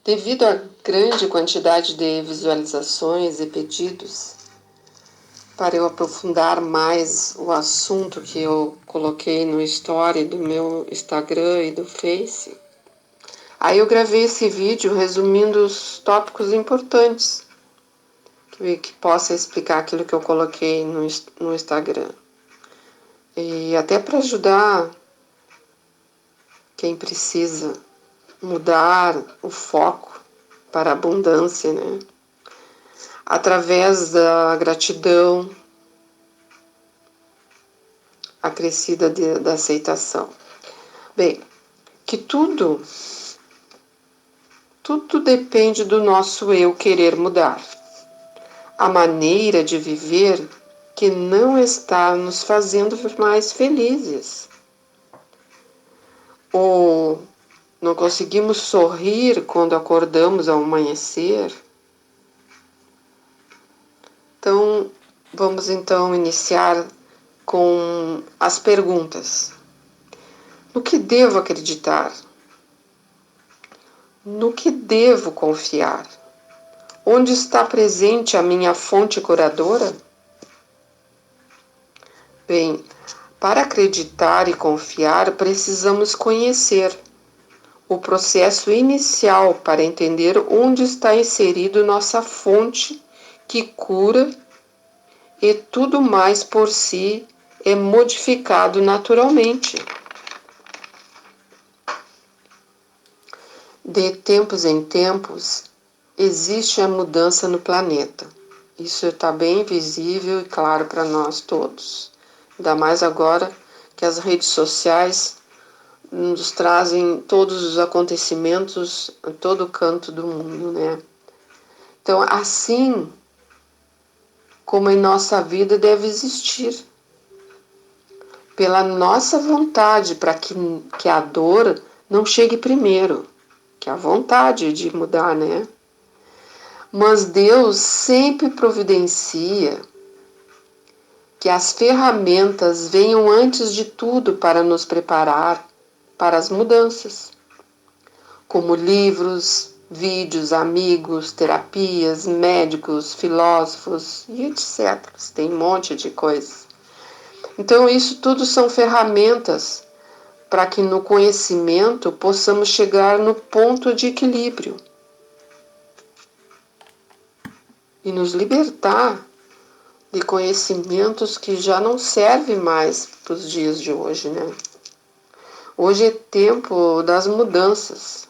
Devido à grande quantidade de visualizações e pedidos, para eu aprofundar mais o assunto que eu coloquei no story do meu Instagram e do Face, aí eu gravei esse vídeo resumindo os tópicos importantes que possa explicar aquilo que eu coloquei no Instagram. E até para ajudar quem precisa mudar o foco para a abundância, né? Através da gratidão acrescida da aceitação. Bem, que tudo depende do nosso eu querer mudar. A maneira de viver que não está nos fazendo mais felizes. Ou não conseguimos sorrir quando acordamos ao amanhecer. Então, vamos então iniciar com as perguntas. No que devo acreditar? No que devo confiar? Onde está presente a minha fonte curadora? Bem, para acreditar e confiar, precisamos conhecer o processo inicial para entender onde está inserido nossa fonte que cura e tudo mais por si é modificado naturalmente. De tempos em tempos, existe a mudança no planeta. Isso está bem visível e claro para nós todos. Ainda mais agora que as redes sociais nos trazem todos os acontecimentos em todo canto do mundo, né? Então, assim como em nossa vida deve existir, pela nossa vontade, para que a dor não chegue primeiro, que a vontade de mudar, né? Mas Deus sempre providencia que as ferramentas venham antes de tudo para nos preparar para as mudanças, como livros, vídeos, amigos, terapias, médicos, filósofos e etc. Tem um monte de coisas. Então, isso tudo são ferramentas para que no conhecimento possamos chegar no ponto de equilíbrio e nos libertar de conhecimentos que já não servem mais para os dias de hoje, né? Hoje é tempo das mudanças.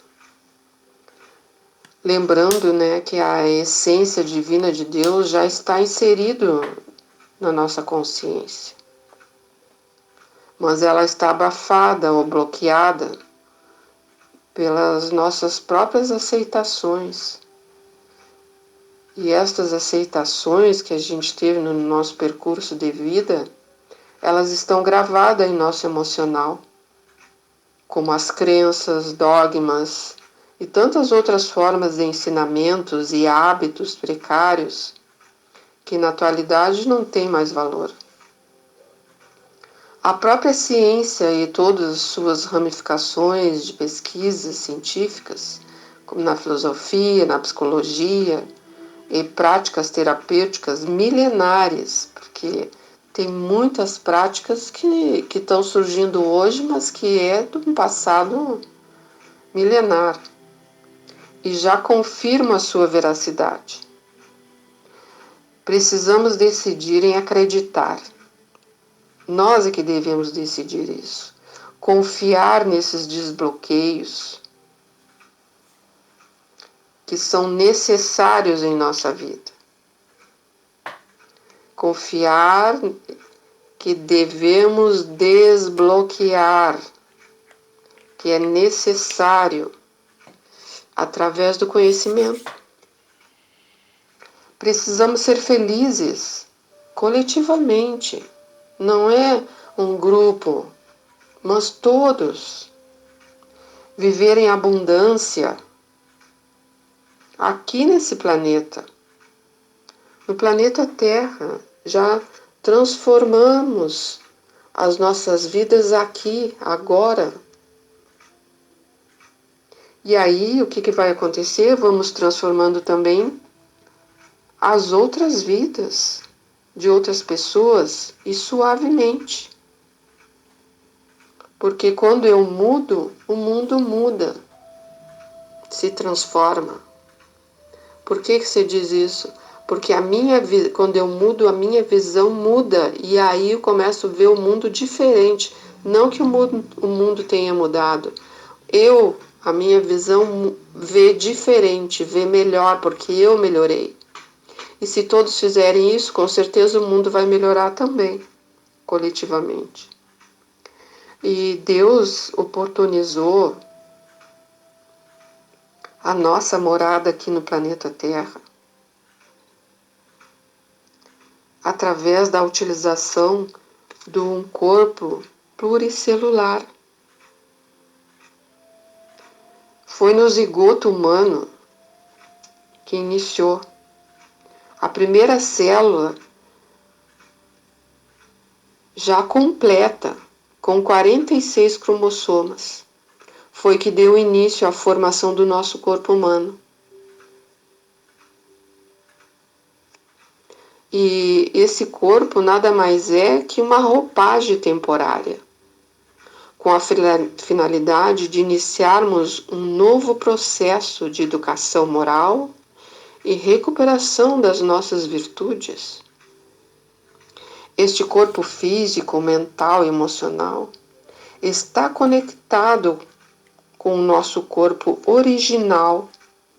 Lembrando, né, que a essência divina de Deus já está inserido na nossa consciência. Mas ela está abafada ou bloqueada pelas nossas próprias aceitações. E estas aceitações que a gente teve no nosso percurso de vida, elas estão gravadas em nosso emocional, como as crenças, dogmas e tantas outras formas de ensinamentos e hábitos precários que na atualidade não têm mais valor. A própria ciência e todas as suas ramificações de pesquisas científicas, como na filosofia, na psicologia e práticas terapêuticas milenares, porque tem muitas práticas que estão surgindo hoje, mas que é do passado milenar e já confirma a sua veracidade. Precisamos decidir em acreditar. Nós é que devemos decidir isso. Confiar nesses desbloqueios que são necessários em nossa vida. Confiar que devemos desbloquear, que é necessário através do conhecimento. Precisamos ser felizes coletivamente. Não é um grupo, mas todos. Viver em abundância aqui nesse planeta. No planeta Terra, já transformamos as nossas vidas aqui, agora. E aí, o que vai acontecer? Vamos transformando também as outras vidas de outras pessoas e suavemente. Porque quando eu mudo, o mundo muda, se transforma. Por que você diz isso? Porque quando eu mudo, a minha visão muda e aí eu começo a ver o mundo diferente. Não que o mundo tenha mudado. A minha visão vê diferente, vê melhor, porque eu melhorei. E se todos fizerem isso, com certeza o mundo vai melhorar também, coletivamente. E Deus oportunizou a nossa morada aqui no planeta Terra através da utilização de um corpo pluricelular. Foi no zigoto humano que iniciou. A primeira célula já completa, com 46 cromossomas, foi que deu início à formação do nosso corpo humano. E esse corpo nada mais é que uma roupagem temporária, com a finalidade de iniciarmos um novo processo de educação moral e recuperação das nossas virtudes. Este corpo físico, mental e emocional está conectado com o nosso corpo original,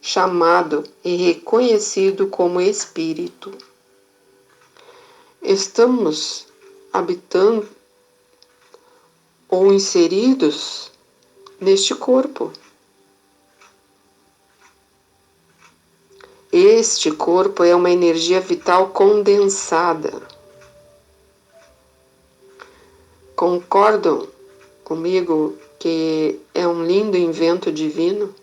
chamado e reconhecido como espírito. Estamos habitando ou inseridos neste corpo. Este corpo é uma energia vital condensada. Concordam comigo que é um lindo invento divino?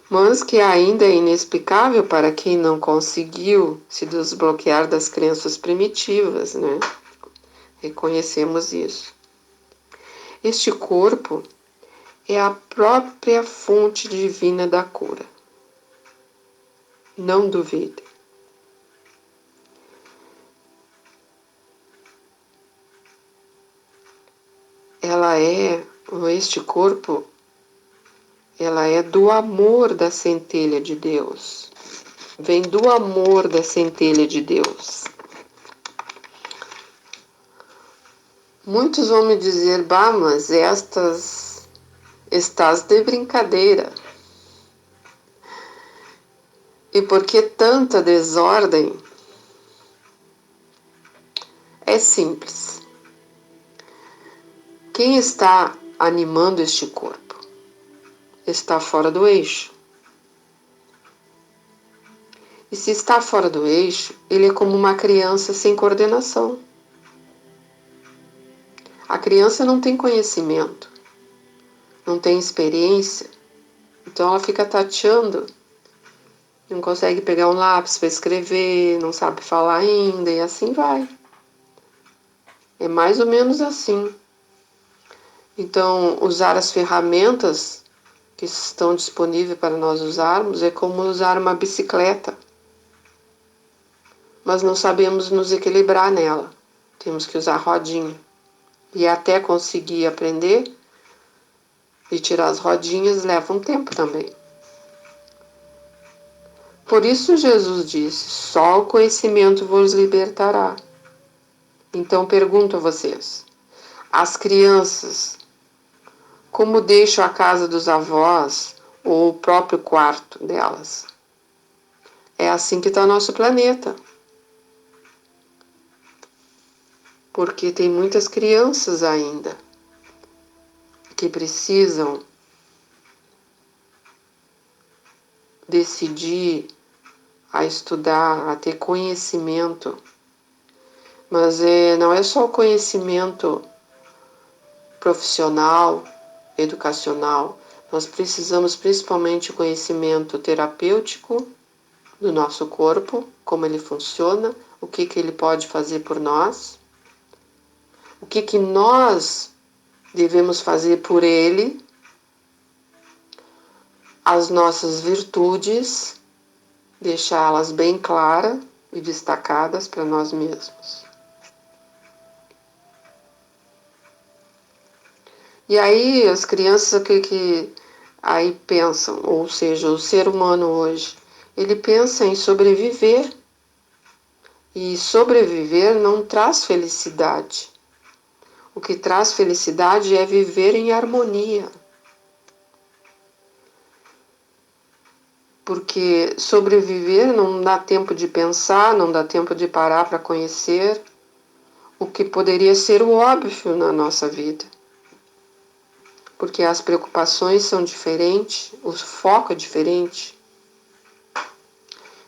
Mas que ainda é inexplicável para quem não conseguiu se desbloquear das crenças primitivas, né? Reconhecemos isso. Este corpo é a própria fonte divina da cura. Não duvide. Este corpo, ela é do amor da centelha de Deus. Vem do amor da centelha de Deus. Muitos vão me dizer, bah, mas estás de brincadeira. E por que tanta desordem? É simples. Quem está animando este corpo está fora do eixo. E se está fora do eixo, ele é como uma criança sem coordenação. A criança não tem conhecimento, não tem experiência, então ela fica tateando, não consegue pegar um lápis para escrever, não sabe falar ainda e assim vai. É mais ou menos assim. Então, usar as ferramentas que estão disponíveis para nós usarmos é como usar uma bicicleta. Mas não sabemos nos equilibrar nela. Temos que usar rodinha. E até conseguir aprender e tirar as rodinhas leva um tempo também. Por isso Jesus disse, só o conhecimento vos libertará. Então pergunto a vocês, as crianças, como deixam a casa dos avós ou o próprio quarto delas? É assim que está o nosso planeta. Porque tem muitas crianças ainda que precisam decidir a estudar, a ter conhecimento. Mas não é só o conhecimento profissional, educacional. Nós precisamos principalmente o conhecimento terapêutico do nosso corpo, como ele funciona, o que ele pode fazer por nós, o que nós devemos fazer por ele, as nossas virtudes, deixá-las bem claras e destacadas para nós mesmos. E aí as crianças que aí pensam, ou seja, o ser humano hoje, ele pensa em sobreviver. E sobreviver não traz felicidade. O que traz felicidade é viver em harmonia. Porque sobreviver não dá tempo de pensar, não dá tempo de parar para conhecer o que poderia ser o óbvio na nossa vida. Porque as preocupações são diferentes, o foco é diferente.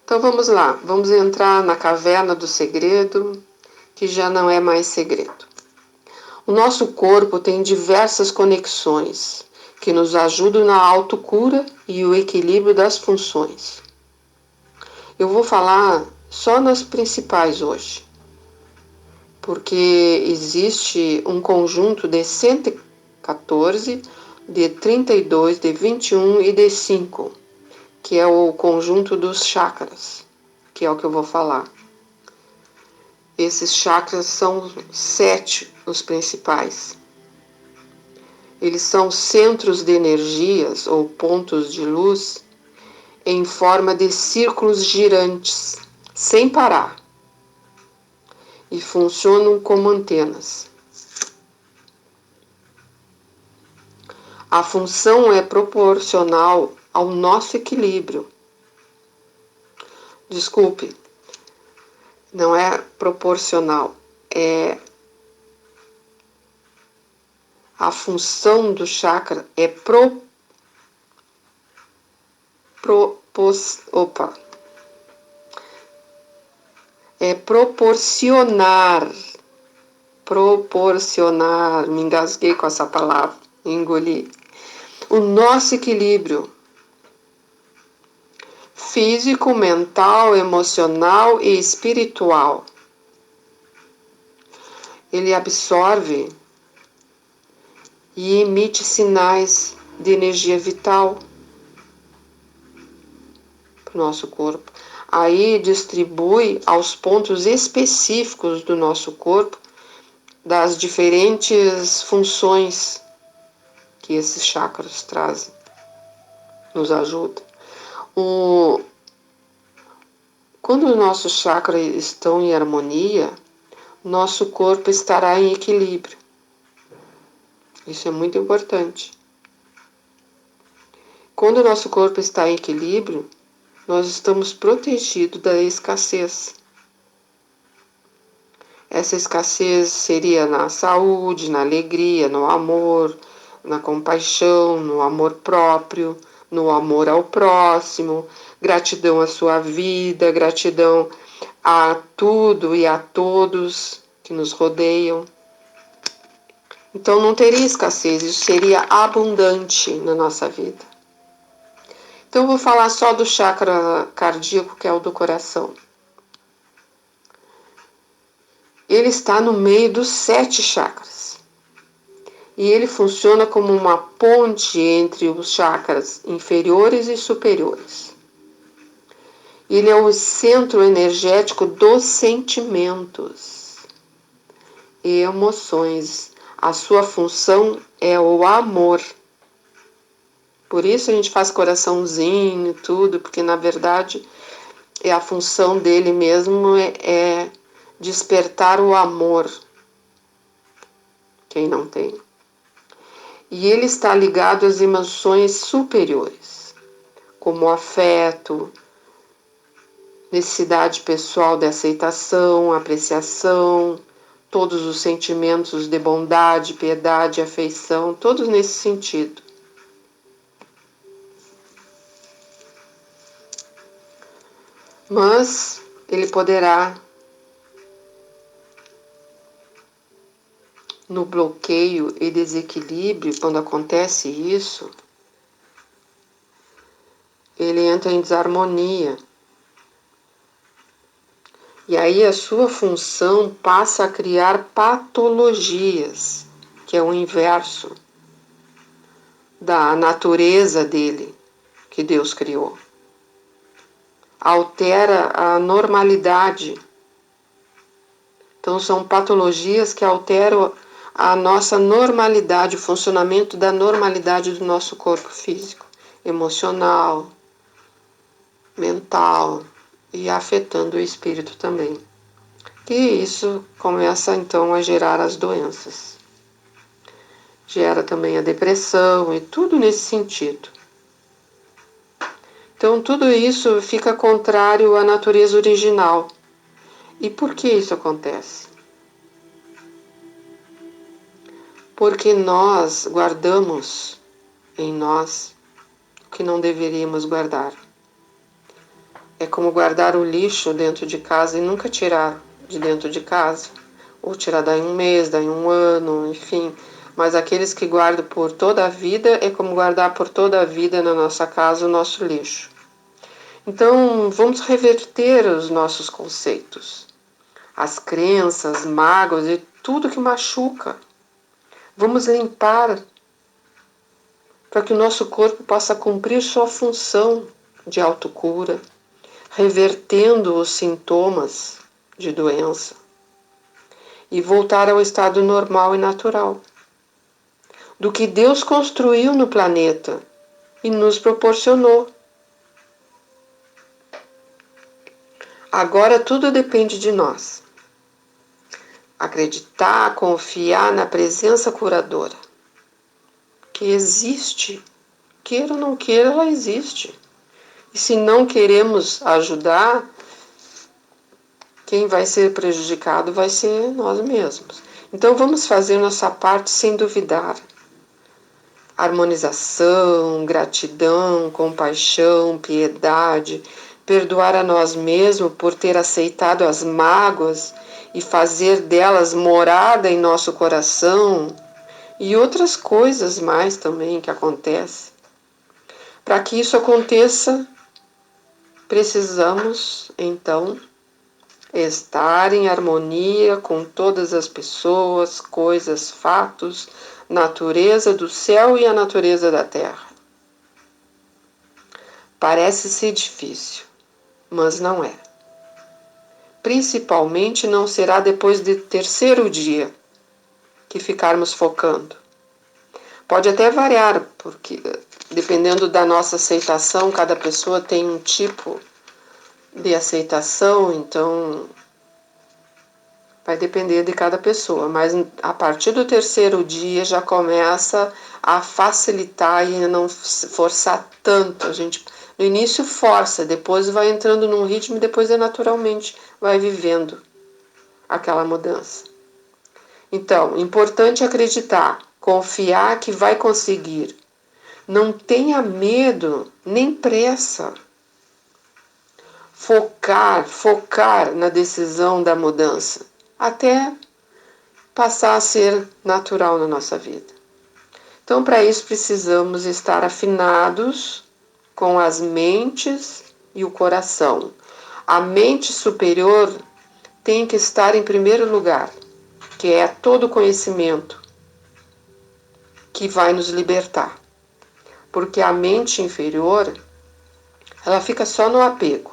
Então vamos lá, vamos entrar na caverna do segredo, que já não é mais segredo. O nosso corpo tem diversas conexões que nos ajudam na autocura e o equilíbrio das funções. Eu vou falar só nas principais hoje, porque existe um conjunto de 114, de 32, de 21 e de 5, que é o conjunto dos chakras, que é o que eu vou falar. Esses chakras são 7 os principais. Eles são centros de energias ou pontos de luz em forma de círculos girantes, sem parar, e funcionam como antenas. A função é proporcional ao nosso equilíbrio. Desculpe, não é proporcional, é a função do chakra é proporcionar, me engasguei com essa palavra, engoli, o nosso equilíbrio físico, mental, emocional e espiritual. Ele absorve e emite sinais de energia vital para o nosso corpo. Aí distribui aos pontos específicos do nosso corpo das diferentes funções que esses chakras trazem, nos ajudam. Quando os nossos chakras estão em harmonia, nosso corpo estará em equilíbrio. Isso é muito importante. Quando o nosso corpo está em equilíbrio, nós estamos protegidos da escassez. Essa escassez seria na saúde, na alegria, no amor, na compaixão, no amor próprio, no amor ao próximo, gratidão à sua vida, gratidão a tudo e a todos que nos rodeiam. Então não teria escassez, isso seria abundante na nossa vida. Então eu vou falar só do chakra cardíaco, que é o do coração. Ele está no meio dos 7 chakras. E ele funciona como uma ponte entre os chakras inferiores e superiores. Ele é o centro energético dos sentimentos e emoções. A sua função é o amor. Por isso a gente faz coraçãozinho, tudo, porque na verdade a função dele mesmo é despertar o amor. Quem não tem. E ele está ligado às emoções superiores, como o afeto, necessidade pessoal de aceitação, apreciação, todos os sentimentos de bondade, piedade, afeição, todos nesse sentido. Mas ele poderá, no bloqueio e desequilíbrio, quando acontece isso, ele entra em desarmonia. E aí a sua função passa a criar patologias, que é o inverso da natureza dele, que Deus criou. Altera a normalidade. Então, são patologias que alteram a nossa normalidade, o funcionamento da normalidade do nosso corpo físico, emocional, mental e afetando o espírito também. E isso começa então a gerar as doenças. Gera também a depressão e tudo nesse sentido. Então, tudo isso fica contrário à natureza original. E por que isso acontece? Porque nós guardamos em nós o que não deveríamos guardar. É como guardar o lixo dentro de casa e nunca tirar de dentro de casa. Ou tirar daí um mês, daí um ano, enfim. Mas aqueles que guardam por toda a vida é como guardar por toda a vida na nossa casa o nosso lixo. Então, vamos reverter os nossos conceitos, as crenças, mágoas e tudo que machuca. Vamos limpar para que o nosso corpo possa cumprir sua função de autocura, revertendo os sintomas de doença e voltar ao estado normal e natural do que Deus construiu no planeta e nos proporcionou. Agora tudo depende de nós. Acreditar, confiar na presença curadora, que existe, queira ou não queira, ela existe. E se não queremos ajudar, quem vai ser prejudicado vai ser nós mesmos. Então vamos fazer nossa parte sem duvidar. Harmonização, gratidão, compaixão, piedade, perdoar a nós mesmos por ter aceitado as mágoas e fazer delas morada em nosso coração e outras coisas mais também que acontecem. Para que isso aconteça, precisamos, então, estar em harmonia com todas as pessoas, coisas, fatos, natureza do céu e a natureza da terra. Parece-se difícil, mas não é. Principalmente não será depois do terceiro dia que ficarmos focando. Pode até variar, porque dependendo da nossa aceitação, cada pessoa tem um tipo de aceitação, então vai depender de cada pessoa, mas a partir do terceiro dia já começa a facilitar e a não forçar tanto. A gente no início força, depois vai entrando num ritmo e depois naturalmente vai vivendo aquela mudança. Então, importante acreditar, confiar que vai conseguir. Não tenha medo, nem pressa. Focar na decisão da mudança, até passar a ser natural na nossa vida. Então, para isso, precisamos estar afinados com as mentes e o coração. A mente superior tem que estar em primeiro lugar, que é todo conhecimento que vai nos libertar. Porque a mente inferior, ela fica só no apego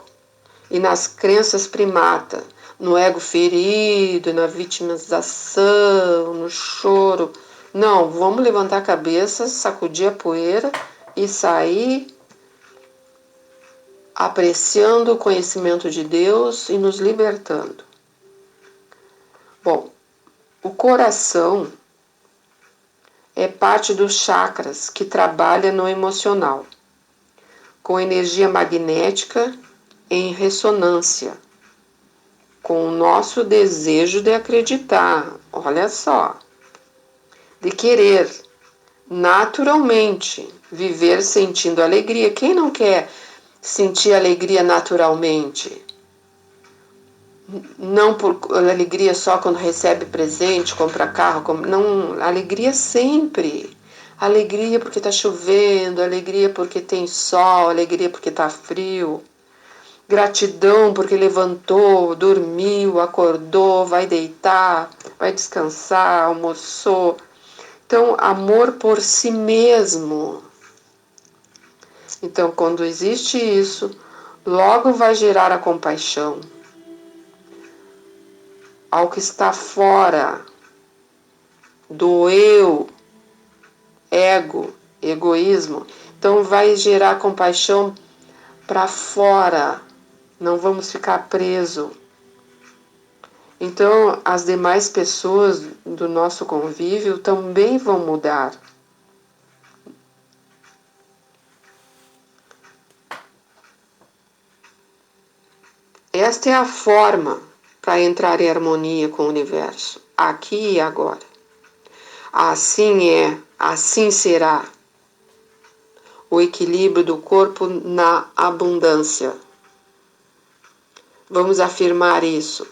e nas crenças primata, no ego ferido, na vitimização, no choro. Não, vamos levantar a cabeça, sacudir a poeira e sair apreciando o conhecimento de Deus e nos libertando. Bom, o coração é parte dos chakras que trabalha no emocional, com energia magnética em ressonância com o nosso desejo de acreditar, olha só, de querer naturalmente viver sentindo alegria. Quem não quer sentir alegria naturalmente? Não por alegria só quando recebe presente, compra carro, não, alegria sempre. Alegria porque está chovendo, alegria porque tem sol, alegria porque está frio. Gratidão porque levantou, dormiu, acordou, vai deitar, vai descansar, almoçou. Então, amor por si mesmo. Então, quando existe isso, logo vai gerar a compaixão ao que está fora do eu, ego, egoísmo. Então, vai gerar compaixão para fora. Não vamos ficar presos. Então, as demais pessoas do nosso convívio também vão mudar. Esta é a forma para entrar em harmonia com o universo, aqui e agora. Assim é, assim será. O equilíbrio do corpo na abundância. Vamos afirmar isso.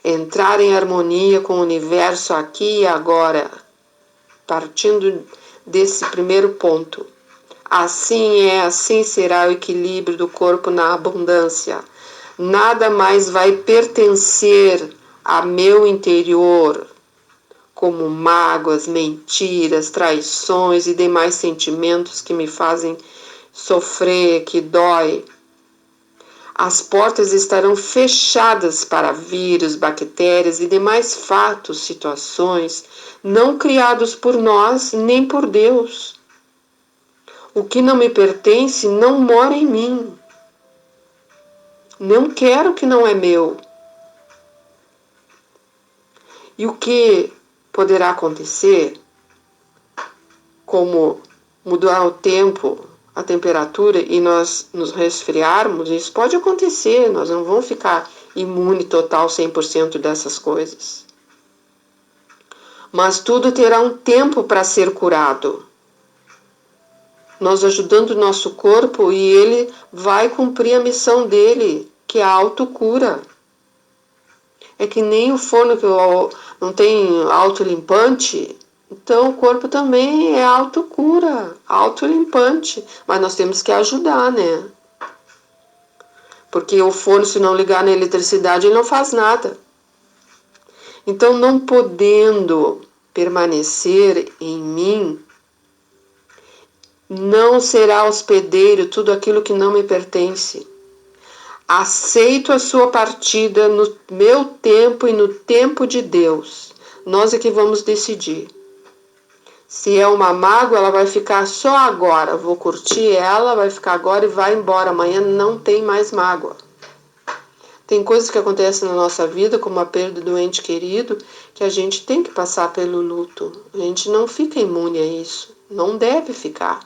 Entrar em harmonia com o universo aqui e agora, partindo desse primeiro ponto. Assim é, assim será o equilíbrio do corpo na abundância. Nada mais vai pertencer a meu interior, como mágoas, mentiras, traições e demais sentimentos que me fazem sofrer, que dói. As portas estarão fechadas para vírus, bactérias e demais fatos, situações não criados por nós nem por Deus. O que não me pertence não mora em mim. Não quero o que não é meu. E o que poderá acontecer, como mudar o tempo, a temperatura e nós nos resfriarmos, isso pode acontecer, nós não vamos ficar imune total 100% dessas coisas. Mas tudo terá um tempo para ser curado. Nós ajudando o nosso corpo e ele vai cumprir a missão dele, que é a autocura. É que nem o forno que não tem autolimpante, então o corpo também é autocura, autolimpante. Mas nós temos que ajudar, né? Porque o forno, se não ligar na eletricidade, ele não faz nada. Então, não podendo permanecer em mim, não será hospedeiro tudo aquilo que não me pertence. Aceito a sua partida no meu tempo e no tempo de Deus. Nós é que vamos decidir. Se é uma mágoa, ela vai ficar só agora. Vou curtir ela, vai ficar agora e vai embora. Amanhã não tem mais mágoa. Tem coisas que acontecem na nossa vida, como a perda do ente querido, que a gente tem que passar pelo luto. A gente não fica imune a isso. Não deve ficar.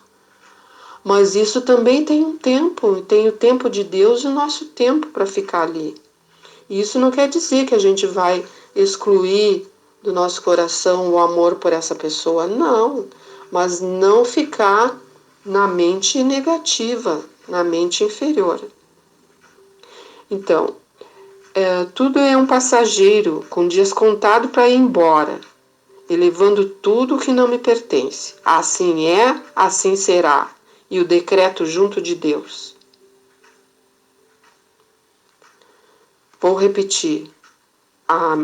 Mas isso também tem um tempo, tem o tempo de Deus e o nosso tempo para ficar ali. E isso não quer dizer que a gente vai excluir do nosso coração o amor por essa pessoa, não. Mas não ficar na mente negativa, na mente inferior. Então, tudo é um passageiro, com dias contados para ir embora, elevando tudo que não me pertence. Assim é, assim será. E o decreto junto de Deus. Vou repetir a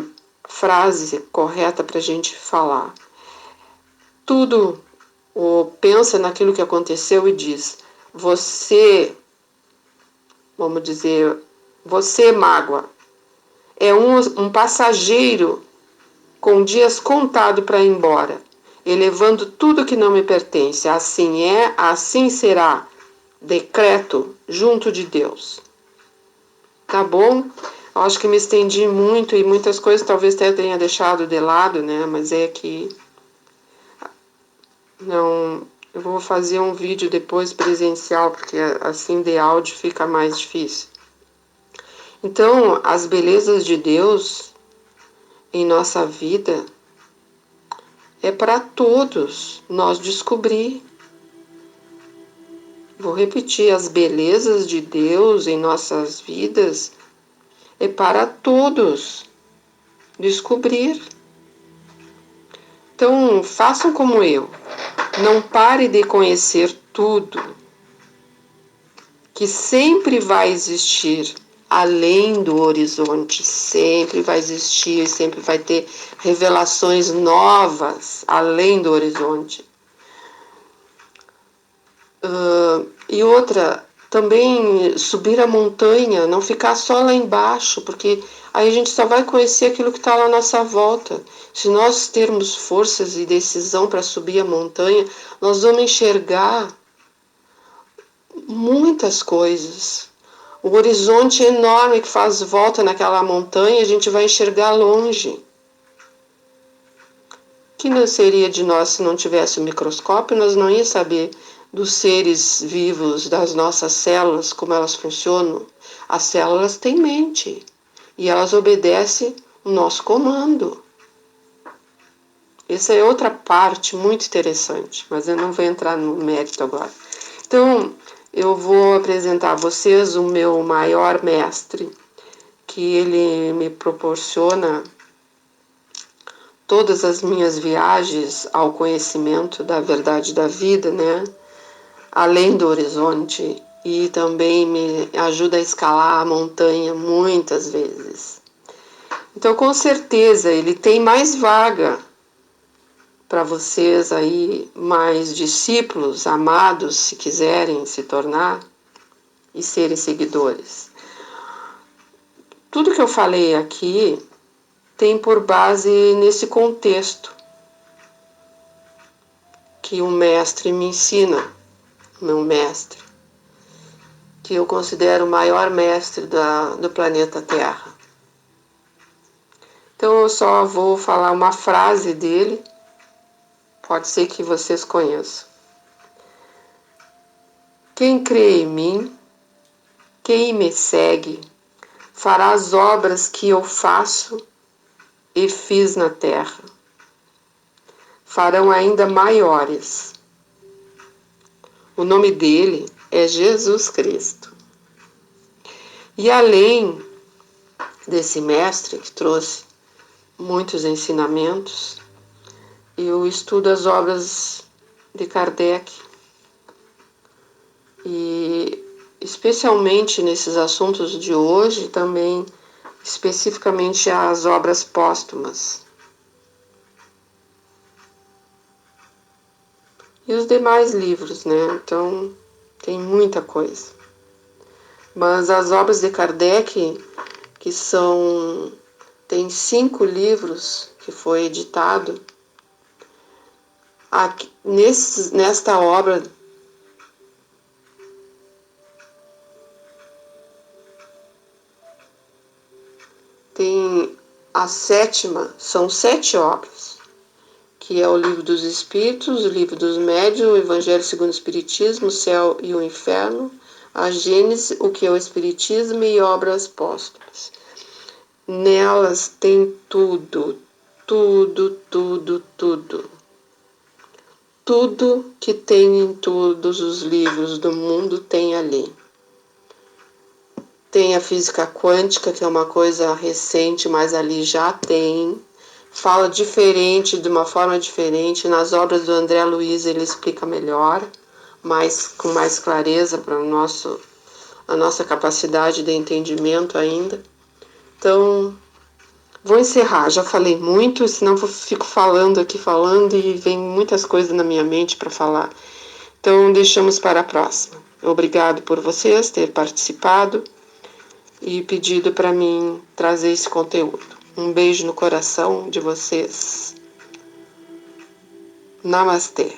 frase correta para a gente falar. Tudo pensa naquilo que aconteceu e diz: você, vamos dizer, você, mágoa, é um passageiro com dias contados para ir embora, elevando tudo que não me pertence. Assim é, assim será. Decreto junto de Deus. Tá bom? Acho que me estendi muito e muitas coisas talvez até tenha deixado de lado, né? Mas é que não. Eu vou fazer um vídeo depois presencial, porque assim de áudio fica mais difícil. Então, as belezas de Deus em nossa vida é para todos nós descobrir. Vou repetir, as belezas de Deus em nossas vidas é para todos descobrir. Então, façam como eu. Não pare de conhecer tudo, que sempre vai existir além do horizonte, sempre vai existir, sempre vai ter revelações novas além do horizonte. E outra, também subir a montanha, não ficar só lá embaixo, porque aí a gente só vai conhecer aquilo que está lá à nossa volta. Se nós termos forças e decisão para subir a montanha, nós vamos enxergar muitas coisas. O horizonte enorme que faz volta naquela montanha, a gente vai enxergar longe. Que não seria de nós se não tivesse o microscópio, nós não ia saber dos seres vivos, das nossas células, como elas funcionam. As células têm mente e elas obedecem o nosso comando. Essa é outra parte muito interessante, mas eu não vou entrar no mérito agora. Então, eu vou apresentar a vocês o meu maior mestre, que ele me proporciona todas as minhas viagens ao conhecimento da verdade da vida, né? Além do horizonte, e também me ajuda a escalar a montanha muitas vezes. Então, com certeza, ele tem mais vaga para vocês aí, mais discípulos, amados, se quiserem se tornar e serem seguidores. Tudo que eu falei aqui tem por base nesse contexto que o mestre me ensina, meu mestre, que eu considero o maior mestre do planeta Terra. Então eu só vou falar uma frase dele, pode ser que vocês conheçam. Quem crê em mim, quem me segue, fará as obras que eu faço e fiz na terra. Farão ainda maiores. O nome dele é Jesus Cristo. E além desse mestre que trouxe muitos ensinamentos, eu estudo as obras de Kardec e especialmente nesses assuntos de hoje também, especificamente as obras póstumas. E os demais livros, né? Então, tem muita coisa. Mas as obras de Kardec, que são... Tem 5 livros que foi editado. Aqui, nesta obra tem a 7ª, são 7 obras, que é o Livro dos Espíritos, o Livro dos Médiuns, o Evangelho segundo o Espiritismo, o Céu e o Inferno, a Gênese, o que é o Espiritismo e obras póstumas. Nelas tem tudo, tudo, tudo, tudo. Tudo que tem em todos os livros do mundo tem ali. Tem a física quântica, que é uma coisa recente, mas ali já tem. Fala diferente, de uma forma diferente. Nas obras do André Luiz ele explica melhor, com mais clareza para a nossa capacidade de entendimento ainda. Então, vou encerrar. Já falei muito, senão eu fico falando e vem muitas coisas na minha mente para falar. Então, deixamos para a próxima. Obrigado por vocês terem participado e pedido para mim trazer esse conteúdo. Um beijo no coração de vocês. Namastê.